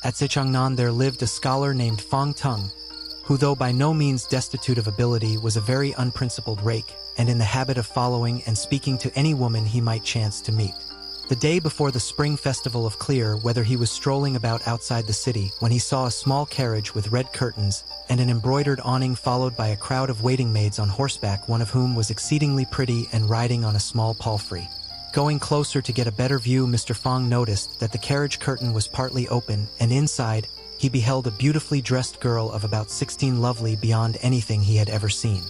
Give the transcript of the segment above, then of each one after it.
At Sichangnan there lived a scholar named Fang Tung, who though by no means destitute of ability was a very unprincipled rake, and in the habit of following and speaking to any woman he might chance to meet. The day before the spring festival of Clear, whether he was strolling about outside the city, when he saw a small carriage with red curtains and an embroidered awning followed by a crowd of waiting maids on horseback, one of whom was exceedingly pretty and riding on a small palfrey. Going closer to get a better view, Mr. Fang noticed that the carriage curtain was partly open, and inside, he beheld a beautifully dressed girl of about 16, lovely beyond anything he had ever seen.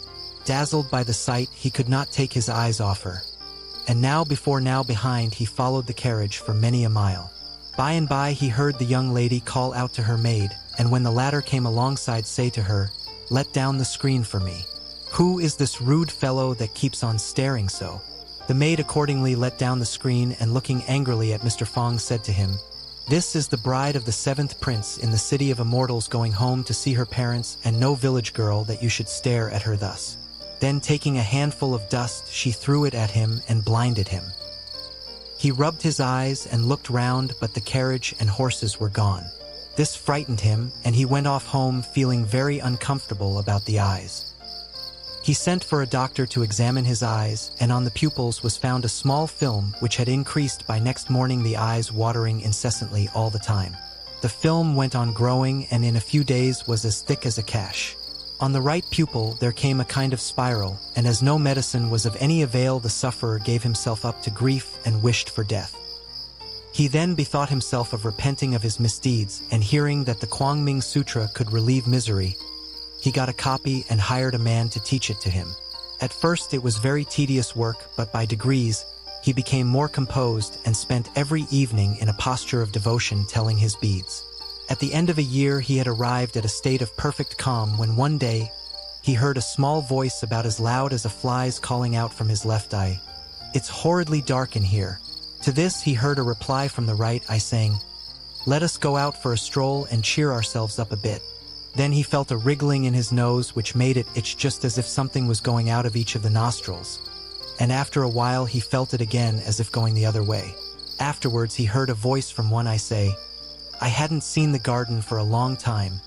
Dazzled by the sight, he could not take his eyes off her. And now before now behind he followed the carriage for many a mile. By and by he heard the young lady call out to her maid, and when the latter came alongside say to her, "Let down the screen for me. Who is this rude fellow that keeps on staring so?" The maid accordingly let down the screen, and looking angrily at Mr. Fang said to him, "This is the bride of the 7th prince in the city of immortals going home to see her parents, and no village girl that you should stare at her thus." Then taking a handful of dust she threw it at him and blinded him. He rubbed his eyes and looked round, but the carriage and horses were gone. This frightened him, and he went off home feeling very uncomfortable about the eyes. He sent for a doctor to examine his eyes, and on the pupils was found a small film which had increased by next morning, the eyes watering incessantly all the time. The film went on growing, and in a few days was as thick as a cash. On the right pupil there came a kind of spiral, and as no medicine was of any avail, the sufferer gave himself up to grief and wished for death. He then bethought himself of repenting of his misdeeds, and hearing that the Kwangming Sutra could relieve misery, he got a copy and hired a man to teach it to him. At first it was very tedious work, but by degrees he became more composed and spent every evening in a posture of devotion telling his beads. At the end of a year he had arrived at a state of perfect calm, when one day he heard a small voice about as loud as a fly's calling out from his left eye, "It's horridly dark in here." To this he heard a reply from the right eye saying, "Let us go out for a stroll and cheer ourselves up a bit." Then he felt a wriggling in his nose which made it itch just as if something was going out of each of the nostrils, and after a while he felt it again as if going the other way. Afterwards he heard a voice from one eye say, "I hadn't seen the garden for a long time.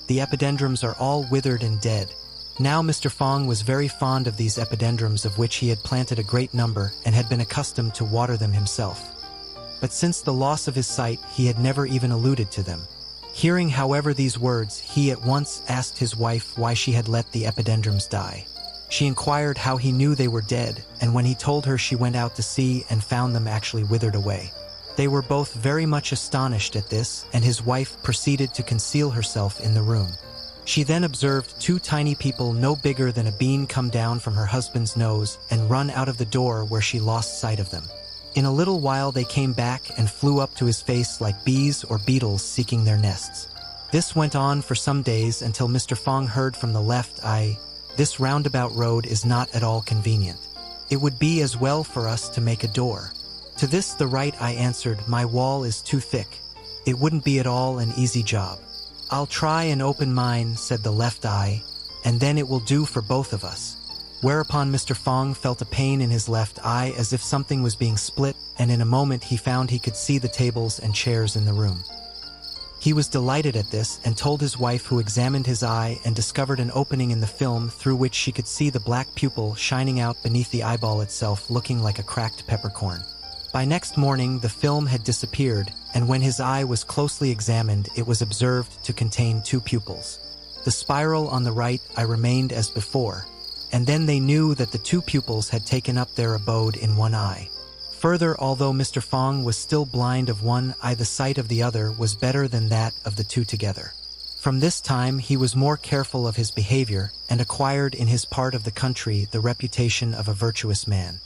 The epidendrums are all withered and dead." Now Mr. Fang was very fond of these epidendrums, of which he had planted a great number and had been accustomed to water them himself. But since the loss of his sight he had never even alluded to them. Hearing however these words, he at once asked his wife why she had let the epidendrums die. She inquired how he knew they were dead, and when he told her, she went out to see and found them actually withered away. They were both very much astonished at this, and his wife proceeded to conceal herself in the room. She then observed 2 tiny people no bigger than a bean come down from her husband's nose and run out of the door, where she lost sight of them. In a little while they came back and flew up to his face like bees or beetles seeking their nests. This went on for some days, until Mr. Fang heard from the left eye, "This roundabout road is not at all convenient. It would be as well for us to make a door." To this the right eye answered, "My wall is too thick. It wouldn't be at all an easy job." "I'll try and open mine," said the left eye, "and then it will do for both of us." Whereupon Mr. Fang felt a pain in his left eye as if something was being split, and in a moment he found he could see the tables and chairs in the room. He was delighted at this, and told his wife, who examined his eye and discovered an opening in the film through which she could see the black pupil shining out beneath the eyeball itself, looking like a cracked peppercorn. By next morning the film had disappeared, and when his eye was closely examined it was observed to contain 2 pupils. The spiral on the right eye remained as before, and then they knew that the 2 pupils had taken up their abode in one eye. Further, although Mr. Fang was still blind of one eye, the sight of the other was better than that of the 2 together. From this time he was more careful of his behavior, and acquired in his part of the country the reputation of a virtuous man.